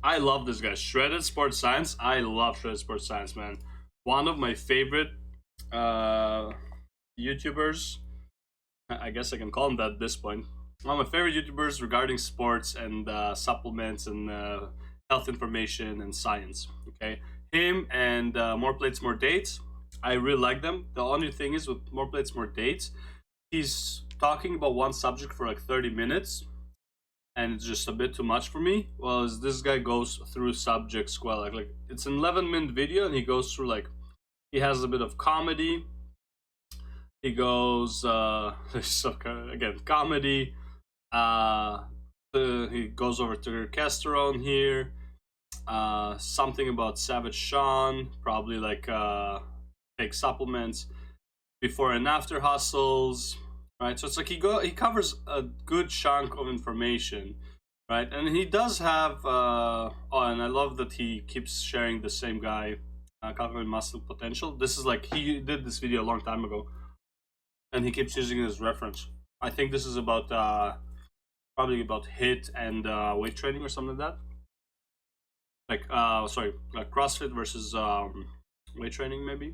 I love this guy. Shredded Sports Science. I love Shredded Sports Science, man. One of my favorite YouTubers. I guess I can call him that at this point. One of my favorite YouTubers regarding sports and supplements and health information and science. Okay, him and More Plates, More Dates. I really like them. The only thing is with More Plates, More Dates, he's talking about one subject for like 30 minutes, and it's just a bit too much for me. Whereas this guy goes through subjects well. Like it's an 11-minute video, and he goes through like he has a bit of comedy. He goes again comedy. He goes over to testosterone here. Something about Savage Sean, probably like take supplements, before and after hustles, right? So it's like he covers a good chunk of information, right? And he does have and I love that he keeps sharing the same guy, calculating muscle potential. This is like he did this video a long time ago, and he keeps using it as reference. I think this is about probably about HIIT and weight training or something like that. Like like CrossFit versus weight training maybe.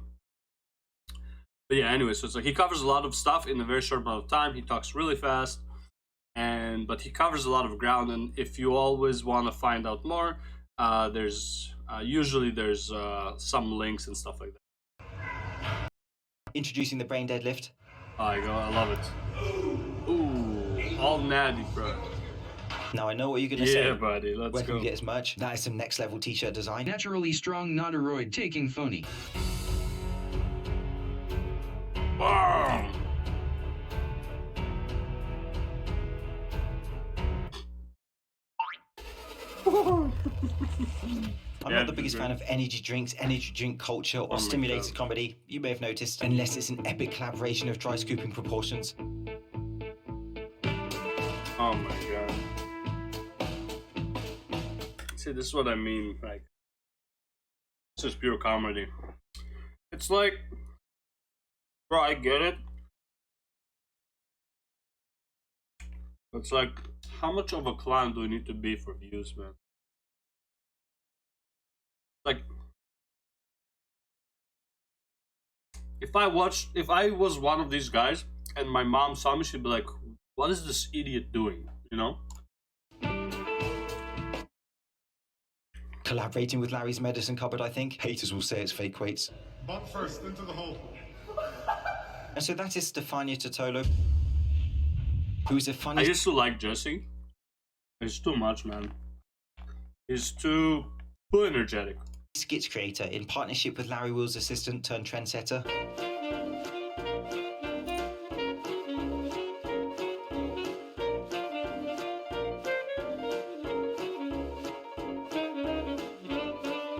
But yeah, anyway, so it's like he covers a lot of stuff in a very short amount of time. He talks really fast, but he covers a lot of ground. And if you always want to find out more, there's usually some links and stuff like that. Introducing the brain deadlift. I love it. Ooh, all Natty, bro. Now I know what you're gonna say. Yeah, buddy, let's Where go. can we get his merch? That is some next level t-shirt design. Naturally strong, not a roid, taking phony. Wow. I'm not the biggest fan of energy drinks, energy drink culture, or stimulated comedy. You may have noticed, unless it's an epic collaboration of dry scooping proportions. Oh my god. See, this is what I mean. Like, this is pure comedy. It's like, bro, I get it. It's like, how much of a clown do we need to be for views, man? Like, if I was one of these guys and my mom saw me, she'd be like, what is this idiot doing? You know? Collaborating with Larry's medicine cupboard, I think. Haters will say it's fake weights. Butt first, into the hole. And so that is Stefania Totolo, who's a funny... I used to like Jesse. It's too much, man. He's too energetic. skits creator in partnership with Larry Will's assistant turned trendsetter.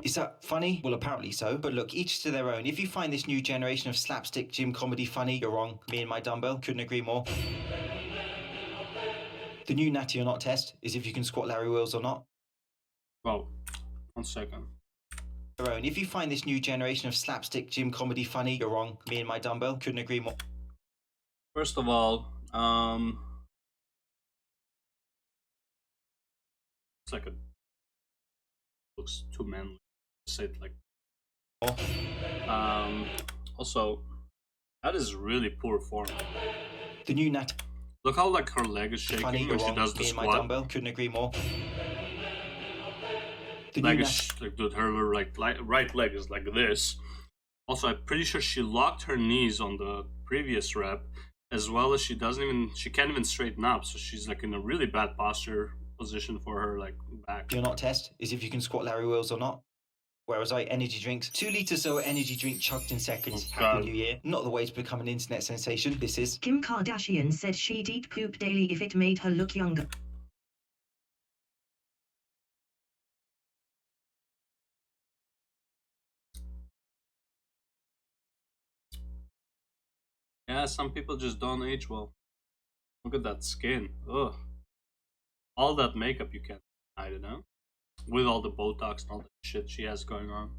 Is that funny? Well, apparently so. But look, each to their own. If you find this new generation of slapstick gym comedy funny, you're wrong. Me and my dumbbell couldn't agree more. The new Natty or not test is if you can squat Larry Wills or not. Well, 1 second. Your own. If you find this new generation of slapstick gym comedy funny, you're wrong. Me and my dumbbell couldn't agree more. First of all, it's like looks too manly. Say it like. Also, that is really poor form. The new Natty. Look how like her leg is shaking Funny, when you're she wrong. does the Me and my squat. dumbbell couldn't agree more. The Leg new is like, dude, her like right leg is like this. Also, I'm pretty sure she locked her knees on the previous rep, as well as she can't even straighten up. So she's like in a really bad posture position for her like back. You're not test is if you can squat Larry Wills or not. Whereas energy drinks, 2 litres of energy drink chugged in seconds. Happy New Year. Not the way to become an internet sensation. This is Kim Kardashian said she'd eat poop daily if it made her look younger. Yeah, some people just don't age well. Look at that skin. Ugh. All that makeup you can't hide it, huh? With all the Botox and all the shit she has going on.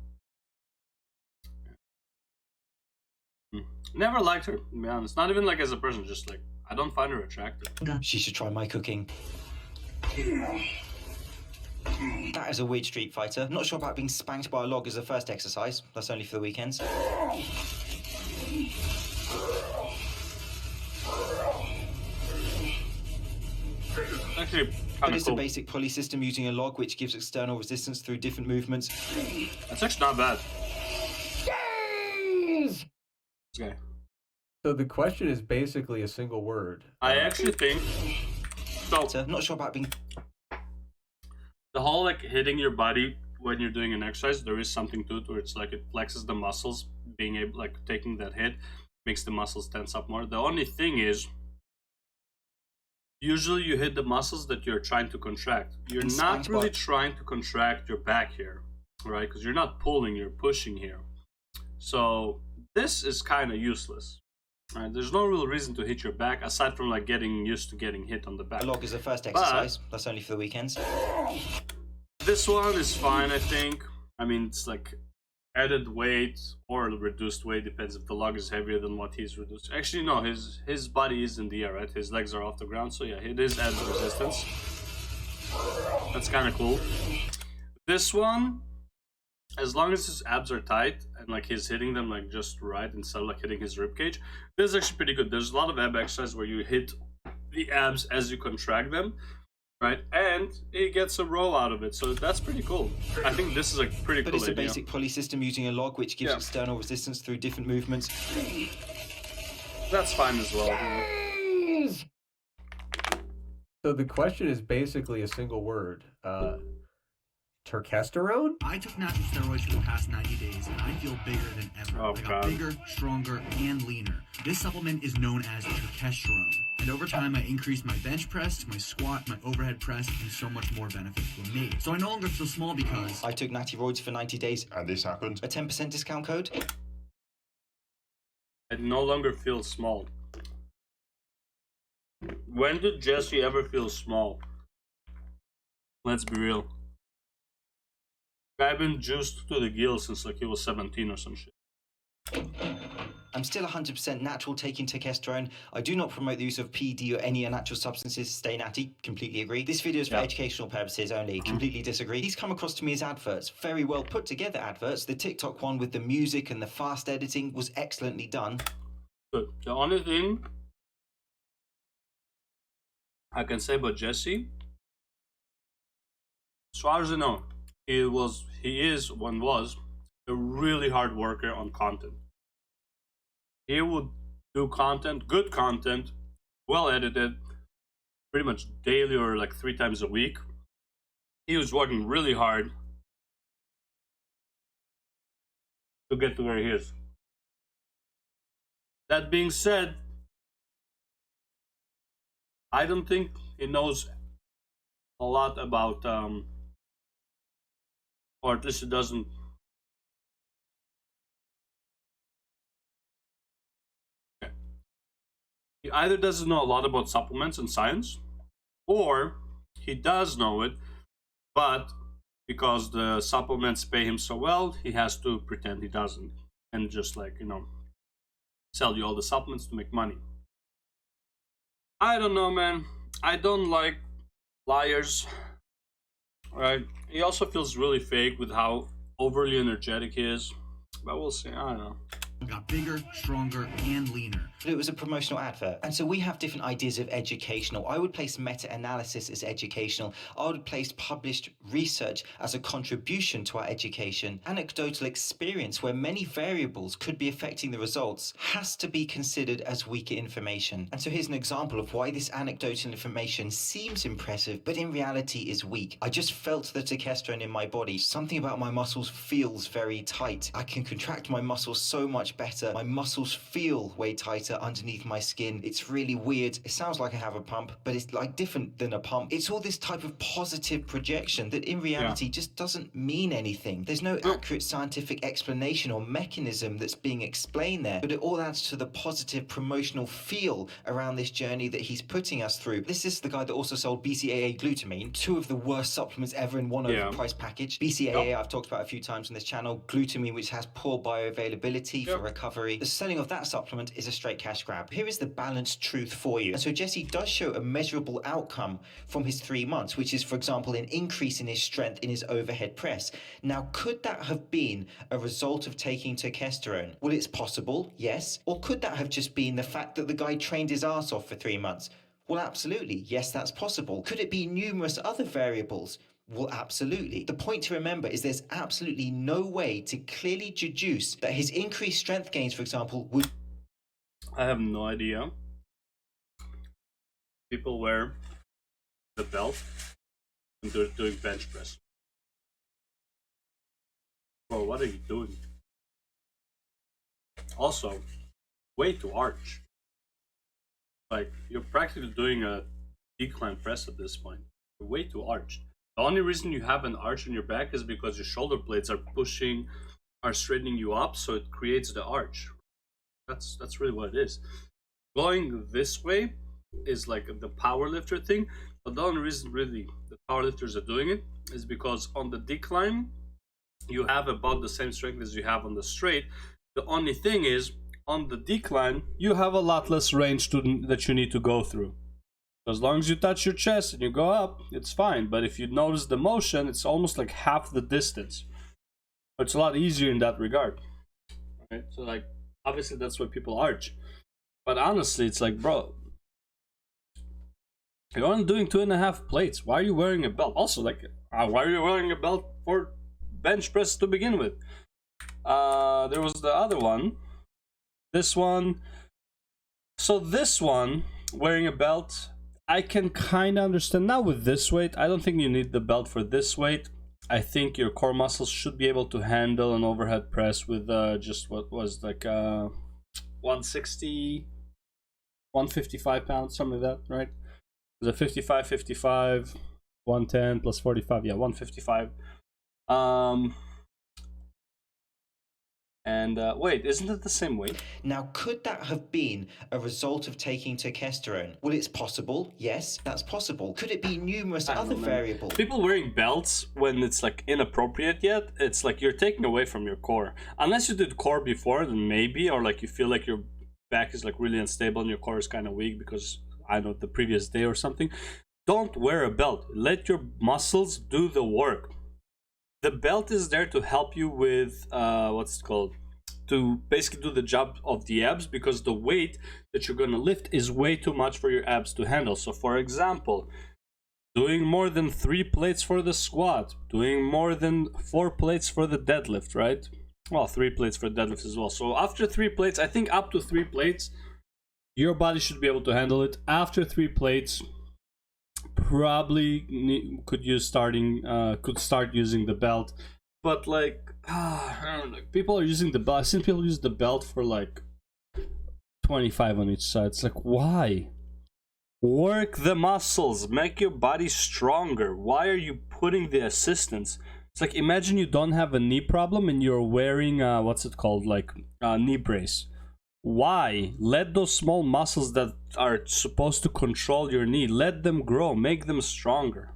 Never liked her, to be honest. Not even like as a person, just like, I don't find her attractive. she should try my cooking. That That is a weird Street Fighter. Not sure about being spanked by a log as a first exercise. That's only for the weekends. Actually, But kind of it's cool. a basic pulley system using a log which gives external resistance through different movements. That's actually not bad. Okay. So the question is basically a single word. I actually think so. Not sure about being... The whole like hitting your body when you're doing an exercise, there is something to it where it's like it flexes the muscles. Being able, like taking that hit, makes the muscles tense up more. The only thing is, usually you hit the muscles that you're trying to contract. You're not really trying to contract your back here, right? Because you're not pulling, you're pushing here. So this is kind of useless. Right? There's no real reason to hit your back aside from like getting used to getting hit on the back. A log is the first exercise. That's only for the weekends. This one is fine, I think. I mean, it's like added weight or reduced weight, depends if the log is heavier than what he's reduced. Actually, no, his body is in the air, right? His legs are off the ground, so yeah, it is added resistance. That's kind of cool. This one, as long as his abs are tight and like he's hitting them like just right instead of like hitting his rib cage, this is actually pretty good. There's a lot of ab exercises where you hit the abs as you contract them, right? And he gets a roll out of it, so that's pretty cool. I think this is a pretty cool idea. But it's a basic pulley system using a log which gives external resistance through different movements. That's fine as well. So the question is basically a single word. Terkesterone? I took natural steroids for the past 90 days, and I feel bigger than ever. Oh, I got God. bigger, stronger, and leaner. This supplement is known as terkesterone. And over time, I increased my bench press, my squat, my overhead press, and so much more benefits were made. So I no longer feel small because... I took Natty Roids for 90 days. And this happened. A 10% discount code. I no longer feel small. When did Jesse ever feel small? Let's be real. I've been juiced to the gills since like he was 17 or some shit. I'm still 100% natural taking testosterone. I do not promote the use of PD or any unnatural substances. Stay natty. Completely agree. This video is for educational purposes only. Completely disagree. These come across to me as adverts. Very well put together adverts. The TikTok one with the music and the fast editing was excellently done. Good. The only thing I can say about Jesse, as far as I know, he is a really hard worker on content. He would do content, good content, well edited, pretty much daily or like 3 times a week. He was working really hard to get to where he is. That being said, I don't think he knows a lot about, or at least he doesn't. He either doesn't know a lot about supplements and science, or he does know it, but because the supplements pay him so well, he has to pretend he doesn't and just like, you know, sell you all the supplements to make money. I don't know, man. I don't like liars. Right? He also feels really fake with how overly energetic he is. But we'll see. I don't know. got bigger, stronger, and leaner. But it was a promotional advert. And so we have different ideas of educational. I would place meta-analysis as educational. I would place published research as a contribution to our education. Anecdotal experience where many variables could be affecting the results has to be considered as weaker information. And so here's an example of why this anecdotal information seems impressive, but in reality is weak. I just felt the testosterone in my body. Something about my muscles feels very tight. I can contract my muscles so much better. My muscles feel way tighter underneath my skin. It's really weird. It sounds like I have a pump, but it's like different than a pump. It's all this type of positive projection that in reality just doesn't mean anything. There's no accurate scientific explanation or mechanism that's being explained there, but it all adds to the positive promotional feel around this journey that he's putting us through. This is the guy that also sold BCAA glutamine, two of the worst supplements ever in one overpriced package. BCAA I've talked about a few times on this channel. Glutamine, which has poor bioavailability for recovery, the selling of that supplement is a straight cash grab. Here is the balanced truth for you. And so Jesse does show a measurable outcome from his 3 months, which is, for example, an increase in his strength in his overhead press. Now, could that have been a result of taking testosterone? Well, it's possible, yes. Or could that have just been the fact that the guy trained his ass off for 3 months? Well, absolutely. Yes, that's possible. Could it be numerous other variables? Well, absolutely. The point to remember is there's absolutely no way to clearly deduce that his increased strength gains, for example, would... I have no idea. People wear the belt and they're doing bench press. Bro, what are you doing? Also, way to arch. Like, you're practically doing a decline press at this point. You're way too arched. The only reason you have an arch in your back is because your shoulder blades are straightening you up, so it creates the arch. That's really what it is. Going this way is like the powerlifter thing, but the only reason really the powerlifters are doing it is because on the decline, you have about the same strength as you have on the straight. The only thing is, on the decline, you have a lot less range that you need to go through. As long as you touch your chest and you go up, it's fine. But if you notice the motion, it's almost like half the distance. It's a lot easier in that regard. Right? So, like, obviously that's why people arch. But honestly, it's like, bro, you're only doing 2.5 plates. Why are you wearing a belt? Also, like, why are you wearing a belt for bench press to begin with? There was the other one. This one. So this one, wearing a belt, I can kind of understand. Now with this weight, I don't think you need the belt for this weight. I think your core muscles should be able to handle an overhead press with just what was like 160, 155 pounds, something like that, right? It was a 55, 55, 110 plus 45, yeah, 155. And wait, isn't it the same weight? Now, could that have been a result of taking testosterone? Well, it's possible. Yes, that's possible. Could it be numerous other variables? People wearing belts when it's like inappropriate yet, it's like you're taking away from your core. Unless you did core before, then maybe, or like you feel like your back is like really unstable and your core is kind of weak because, I don't know, the previous day or something. Don't wear a belt. Let your muscles do the work. The belt is there to help you with, what's it called? To basically do the job of the abs, because the weight that you're going to lift is way too much for your abs to handle. So for example, doing more than 3 plates for the squat, doing more than 4 plates for the deadlift, right? Well, 3 plates for deadlift as well. So after 3 plates, I think up to 3 plates, your body should be able to handle it. After 3 plates, probably could start using the belt. But like, I don't know, people are using the belt. I've seen people use the belt for like 25 on each side. It's like, why? Work the muscles, make your body stronger. Why are you putting the assistance? It's like, imagine you don't have a knee problem and you're wearing what's it called, like a knee brace. Why? Let those small muscles that are supposed to control your knee, let them grow, make them stronger.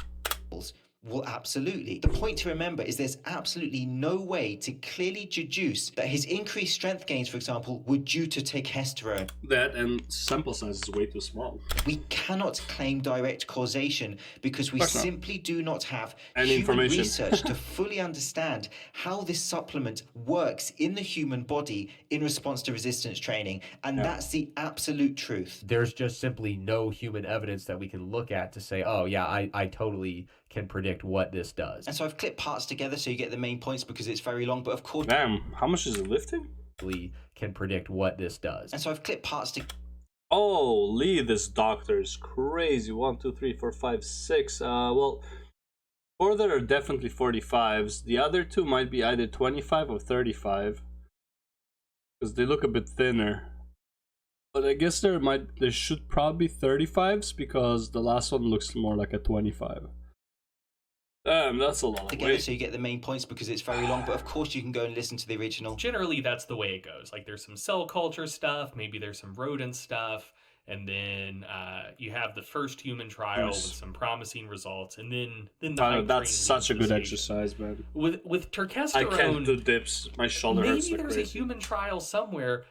Well, absolutely. The point to remember is there's absolutely no way to clearly deduce that his increased strength gains, for example, were due to testosterone. That and sample size is way too small. We cannot claim direct causation because we simply do not have any human information. research to fully understand how this supplement works in the human body in response to resistance training. And that's the absolute truth. There's just simply no human evidence that we can look at to say, oh yeah, I totally can predict what this does. And so I've clipped parts together so you get the main points because it's very long, but of course... Damn, how much is it lifting? Can predict what this does. And so I've clipped parts to... Holy, this doctor is crazy. 1, 2, 3, 4, 5, 6. Well, 4 that are definitely 45s. The other 2 might be either 25 or 35. Because they look a bit thinner. But I guess there should probably be 35s because the last one looks more like a 25. Damn, that's a lot of weight. So you get the main points because it's very long, but of course you can go and listen to the original. Generally, that's the way it goes. Like, there's some cell culture stuff, maybe there's some rodent stuff, and then you have the first human trial Nice. with some promising results, and then the Tyler, hype that's train such a leaves good the station. exercise, man. With terkesterone, I can't do dips. My shoulder hurts maybe like there's a crazy. human trial somewhere.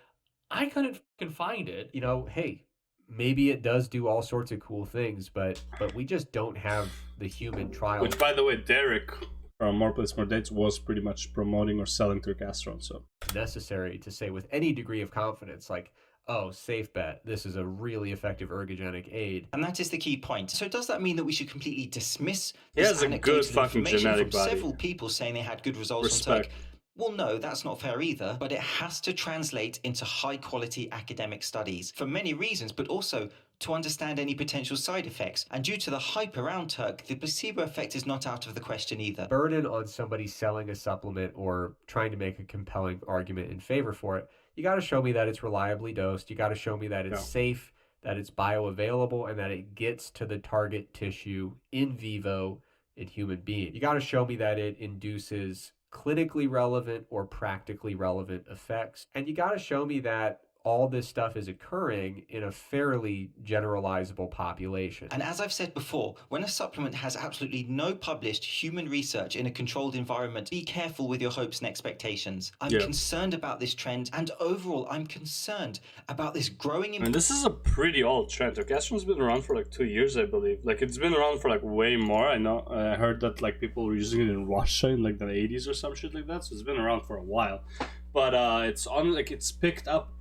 I couldn't fucking find it. You know, hey, maybe it does do all sorts of cool things, but we just don't have the human trial. Which, by the way, Derek from More Place More Dates was pretty much promoting or selling terkesterone. So necessary to say with any degree of confidence, like, oh, safe bet, this is a really effective ergogenic aid. And that is the key point. So does that mean that we should completely dismiss He this has a anecdotal good fucking information genetic from body. several people saying they had good results Respect. on Turk? Well, no, that's not fair either, but it has to translate into high-quality academic studies for many reasons, but also to understand any potential side effects. And due to the hype around Turk, the placebo effect is not out of the question either. Burden on somebody selling a supplement or trying to make a compelling argument in favor for it, you got to show me that it's reliably dosed. You got to show me that it's safe, that it's bioavailable, and that it gets to the target tissue in vivo in human beings. You got to show me that it induces clinically relevant or practically relevant effects. And you got to show me that all this stuff is occurring in a fairly generalizable population. And as I've said before, when a supplement has absolutely no published human research in a controlled environment, be careful with your hopes and expectations. I'm concerned about this trend, and overall, I'm concerned about this growing... I mean, this is a pretty old trend. Terkesterone's been around for like 2 years, I believe. Like, it's been around for like way more. I heard that like people were using it in Russia in like the 80s or some shit like that, so it's been around for a while. But it's picked up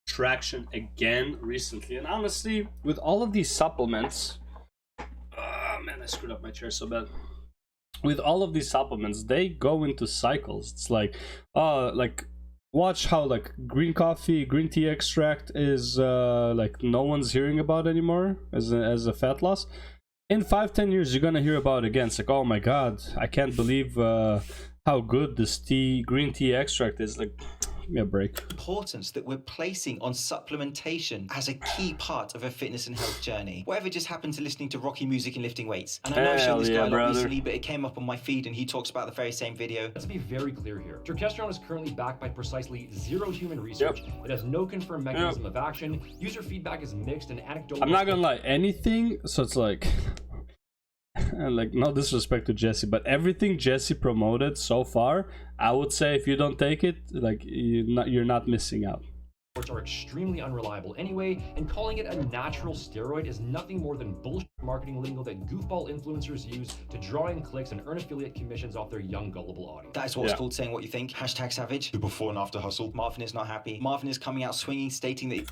traction again recently, and honestly, with all of these supplements, man, I screwed up my chair so bad. With all of these supplements, they go into cycles. It's like watch how like green tea extract is like no one's hearing about anymore as a fat loss. In 5-10 years, you're gonna hear about it again. It's like, oh my god, I can't believe how good this green tea extract is. Like, give me a break. Importance that we're placing on supplementation as a key part of a fitness and health journey. Whatever just happened to listening to rocky music and lifting weights? And I know I've shown this guy a lot recently, but it came up on my feed and he talks about the very same video. Let's be very clear here. Terkesterone is currently backed by precisely zero human research. It has no confirmed mechanism of action. User feedback is mixed and anecdotal. I'm not gonna lie, anything, so it's like... and like, no disrespect to Jesse, but everything Jesse promoted so far, I would say if you don't take it, like, you're not missing out. Are extremely unreliable anyway, and calling it a natural steroid is nothing more than bullshit marketing lingo that goofball influencers use to draw in clicks and earn affiliate commissions off their young gullible audience. That is what's called saying what you think. Hashtag savage. The before and after hustle. Marvin is not happy. Marvin is coming out swinging, stating that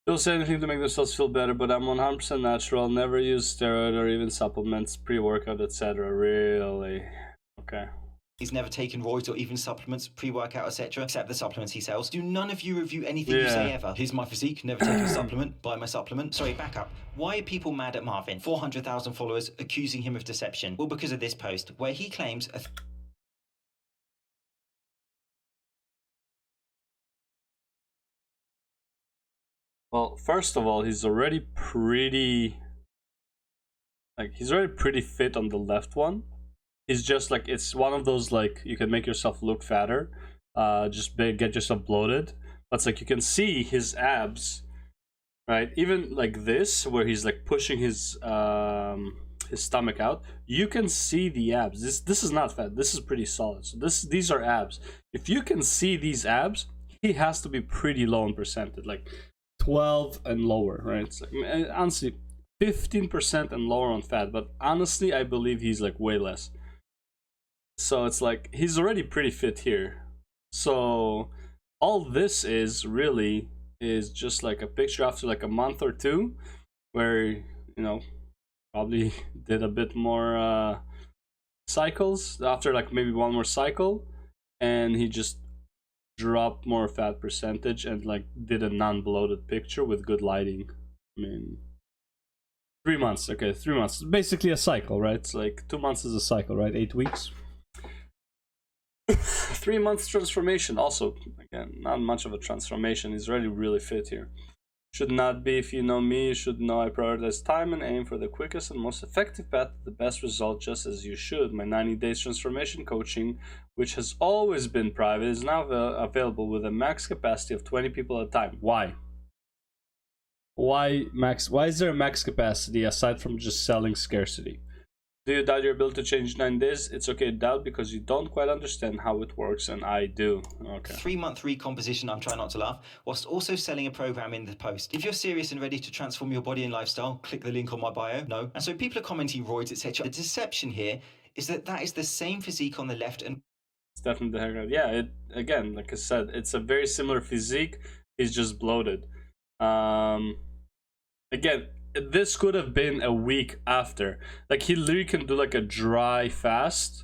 They'll say anything to make themselves feel better, but I'm 100% natural, never use steroid or even supplements, pre-workout, etc. Really? Okay. he's never taken roids or even supplements, pre-workout, etc., except the supplements he sells. Do none of you review anything you say ever? Here's my physique, never taken a supplement, buy my supplement. Sorry, back up. Why are people mad at Marvin? 400,000 followers accusing him of deception. Well, because of this post, where he claims Well, first of all, he's already pretty fit on the left one. He's just like, it's one of those like you can make yourself look fatter, get yourself bloated. But it's like you can see his abs, right? Even like this, where he's like pushing his stomach out, you can see the abs. This is not fat. This is pretty solid. So these are abs. If you can see these abs, he has to be pretty low in percentage, like 12 and lower, right? It's like, honestly, 15% and lower on fat, but honestly, I believe he's like way less. So it's like he's already pretty fit here. So all this is really is just like a picture after like a month or two, where, you know, probably did a bit more cycles after like maybe one more cycle, and he just dropped more fat percentage and like did a non-bloated picture with good lighting. I mean, 3 months, okay, 3 months, basically a cycle, right? It's like 2 months is a cycle, right? 8 weeks. 3 months transformation. Also, again, not much of a transformation. He's already really fit here. Should not be. If you know me, you should know I prioritize time and aim for the quickest and most effective path to the best result, just as you should. My 90 days transformation coaching, which has always been private, is now available with a max capacity of 20 people at a time. Why? Why is there a max capacity aside from just selling scarcity? Do you doubt your ability to change in 9 days? It's okay to doubt because you don't quite understand how it works, and I do. Okay. 3-month recomposition, I'm trying not to laugh, whilst also selling a program in the post. If you're serious and ready to transform your body and lifestyle, click the link on my bio. No. And so people are commenting roids, etc. The deception here is that is the same physique on the left and it's definitely the haircut. Yeah, it again, like I said, it's a very similar physique. He's just bloated. Again, this could have been a week after. Like, he literally can do like a dry fast,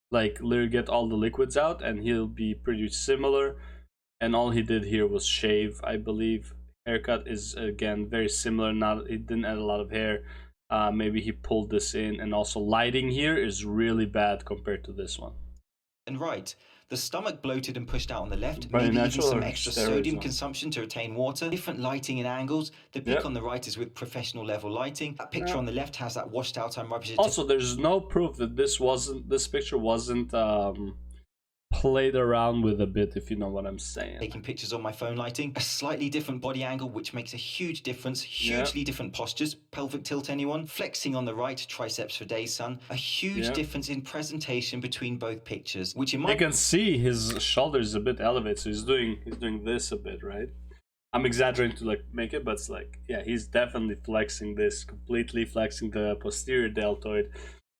like literally get all the liquids out, and he'll be pretty similar. And all he did here was shave, I believe. Haircut is again very similar. Not, he didn't add a lot of hair. Maybe he pulled this in, and also lighting here is really bad compared to this one. and right. The stomach bloated and pushed out on the left, By maybe even natural some or extra steroids sodium one? consumption to retain water, different lighting and angles. The peak on the right is with professional level lighting. That picture on the left has that washed out time rubbish. Also, there's no proof that this picture wasn't played around with a bit, if you know what I'm saying. Taking pictures on my phone lighting, a slightly different body angle, which makes a huge difference, hugely different postures, pelvic tilt anyone, flexing on the right, triceps for days, son, a huge difference in presentation between both pictures, which in my... You can see his shoulders a bit elevated, so he's doing this a bit, right? I'm exaggerating to like make it, but it's like, yeah, he's definitely flexing this, completely flexing the posterior deltoid.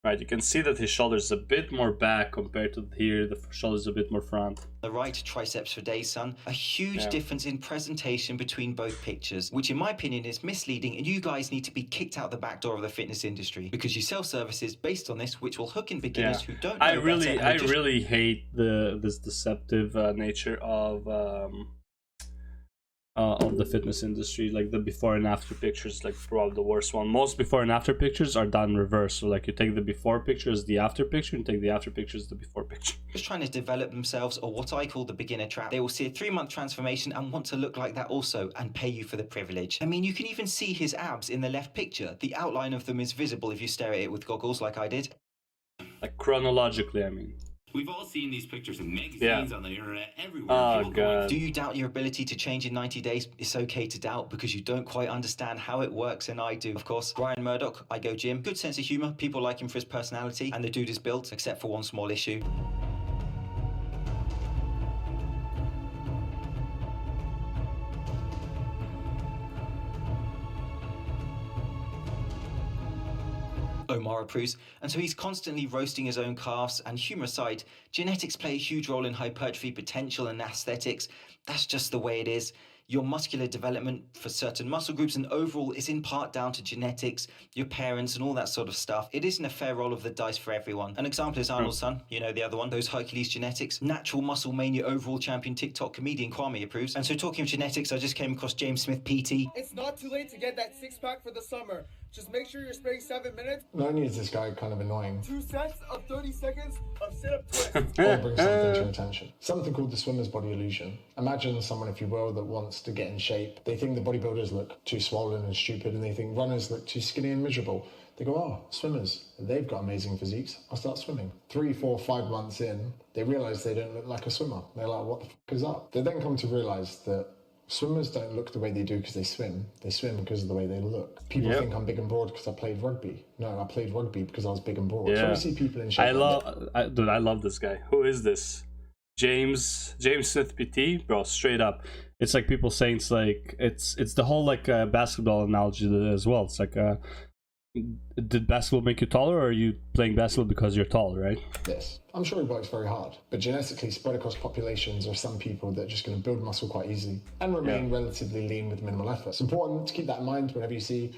Right, you can see that his shoulder's a bit more back compared to here, the shoulder's a bit more front. The right, triceps for days, son. A huge difference in presentation between both pictures, which in my opinion is misleading, and you guys need to be kicked out the back door of the fitness industry because you sell services based on this, which will hook in beginners who don't know I better. really hate this deceptive nature of the fitness industry. Like the before and after pictures, like probably the worst one. Most before and after pictures are done reverse. So like you take the before picture as the after picture, and take the after picture as the before picture. Just trying to develop themselves, or what I call the beginner trap. They will see a 3-month transformation and want to look like that also, and pay you for the privilege. I mean, you can even see his abs in the left picture. The outline of them is visible if you stare at it with goggles like I did. Like chronologically, I mean. We've all seen these pictures in magazines, on the internet, everywhere. Oh, People going, God. Do you doubt your ability to change in 90 days? It's okay to doubt because you don't quite understand how it works, and I do. Of course, Ryan Murdoch, I go gym. Good sense of humor. People like him for his personality, and the dude is built, except for one small issue. Omar approves, and so he's constantly roasting his own calves. And humour aside, genetics play a huge role in hypertrophy potential and aesthetics. That's just the way it is. Your muscular development for certain muscle groups and overall is in part down to genetics, your parents and all that sort of stuff. It isn't a fair roll of the dice for everyone. An example is Arnold's son, you know, the other one, those Hercules genetics. Natural Muscle Mania overall champion TikTok comedian Kwame approves. And so talking of genetics, I just came across James Smith PT. It's not too late to get that 6-pack for the summer. Just make sure you're spraying 7 minutes. Not only is this guy kind of annoying, 2 sets of 30 seconds of sit-up twists. I'll bring something to your attention. Something called the swimmer's body illusion. Imagine someone, if you will, that wants to get in shape. They think the bodybuilders look too swollen and stupid, and they think runners look too skinny and miserable. They go, oh, swimmers, they've got amazing physiques. I'll start swimming. 3, 4, 5 months in, they realise they don't look like a swimmer. They're like, what the fuck is up? They then come to realise that swimmers don't look the way they do because they swim. They swim because of the way they look. People think I'm big and broad because I played rugby. No, I played rugby because I was big and broad. So we see people in shape. I love this guy. Who is this? James Smith PT, bro. Straight up, it's like people saying it's the whole like basketball analogy as well. It's like did basketball make you taller, or are you playing basketball because you're tall, right? Yes. I'm sure he works very hard, but genetically spread across populations are some people that are just going to build muscle quite easily and remain relatively lean with minimal effort. It's important to keep that in mind whenever you see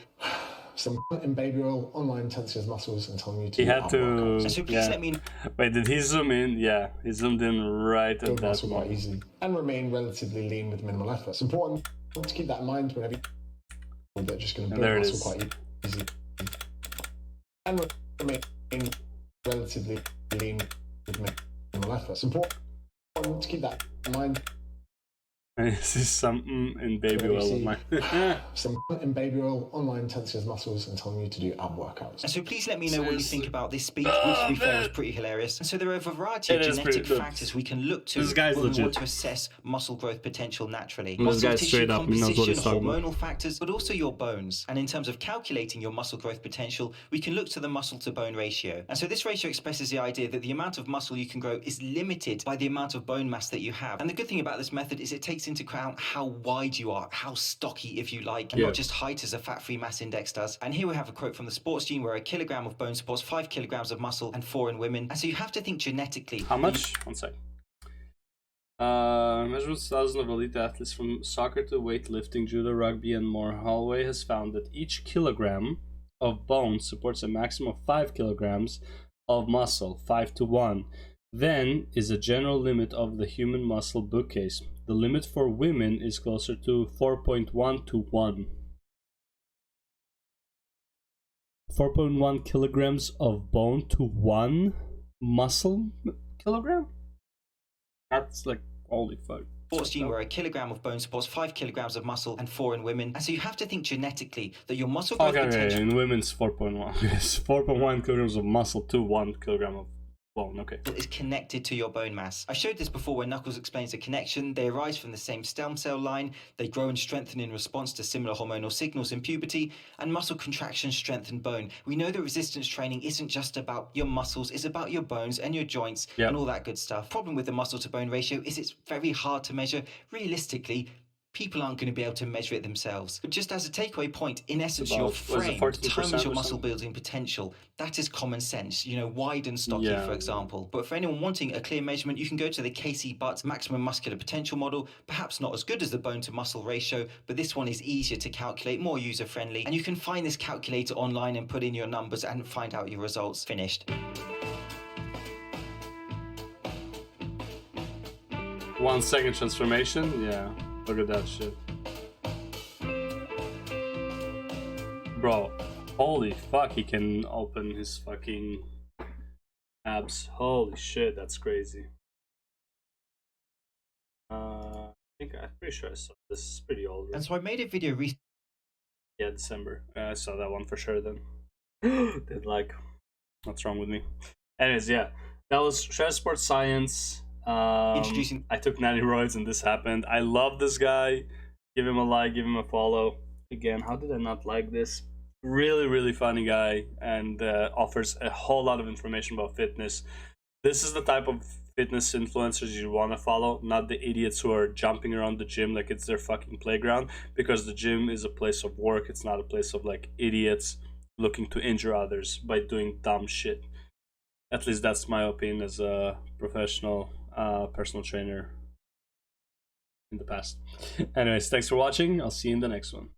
some in baby oil online tensing his muscles and telling you to. He had to. So please let me... Wait, did he zoom in? Yeah, he zoomed in right at build that muscle moment. quite easily and remain relatively lean with minimal effort. It's important to keep that in mind whenever you that are just going to build muscle quite easily and remain relatively lean with minimal effort. It's important to keep that in mind And this is some in baby Whenever you oil of see mine. some in baby oil online tensing his muscles and telling you to do ab workouts. And so please let me know what you think about this speech, Oh, which to be fair man. is pretty hilarious. And so there are a variety of It is genetic pretty- factors we can look to This guy's when we legit. want to assess muscle growth potential naturally. This Muscle guy's tissue straight up, he knows what composition, he's talking about. hormonal factors, but also your bones. And in terms of calculating your muscle growth potential, we can look to the muscle to bone ratio. And so this ratio expresses the idea that the amount of muscle you can grow is limited by the amount of bone mass that you have. And the good thing about this method is it takes into account how wide you are, how stocky, if you like, and not just height as a fat-free mass index does. And here we have a quote from the sports gene where a kilogram of bone supports 5 kilograms of muscle and 4 in women. And so you have to think genetically. How much? 1 sec. Measurements thousands of elite athletes from soccer to weightlifting, judo, rugby, and more. Holloway has found that each kilogram of bone supports a maximum of 5 kilograms of muscle, 5 to 1. Then is a general limit of the human muscle bookcase. The limit for women is closer to 4.1 to 1. 4.1 kilograms of bone to 1 muscle kilogram? That's like, holy fuck. Sports gene where a kilogram of bone supports 5 kilograms of muscle and 4 in women. And so you have to think genetically that your muscle growth potential in women's 4.1. Yes, 4.1 kilograms of muscle to 1 kilogram of bone. Okay. is connected to your bone mass. I showed this before where Knuckles explains the connection. They arise from the same stem cell line. They grow and strengthen in response to similar hormonal signals in puberty, and muscle contraction strengthen bone. We know that resistance training isn't just about your muscles, it's about your bones and your joints and all that good stuff. Problem with the muscle to bone ratio is it's very hard to measure. Realistically, people aren't going to be able to measure it themselves. But just as a takeaway point, in essence, your frame determines your muscle building potential. That is common sense, you know, wide and stocky, for example. But for anyone wanting a clear measurement, you can go to the Casey Butt maximum muscular potential model. Perhaps not as good as the bone to muscle ratio, but this one is easier to calculate, more user friendly. And you can find this calculator online and put in your numbers and find out your results. Finished. 1 second transformation? Yeah. Look at that shit. Bro, holy fuck, he can open his fucking abs. Holy shit, that's crazy. I'm pretty sure I saw this. Is pretty old. Right? And so I made a video recently. Yeah, December. I saw that one for sure then. Did like, what's wrong with me? Anyways, yeah. That was Shred Sports Science. Introducing. I took Natty Roids and this happened. I love this guy. Give him a like, give him a follow. Again, how did I not like this? Really, really funny guy and offers a whole lot of information about fitness. This is the type of fitness influencers you want to follow, not the idiots who are jumping around the gym like it's their fucking playground, because the gym is a place of work. It's not a place of like idiots looking to injure others by doing dumb shit. At least that's my opinion as a professional personal trainer in the past. Anyways, thanks for watching. I'll see you in the next one.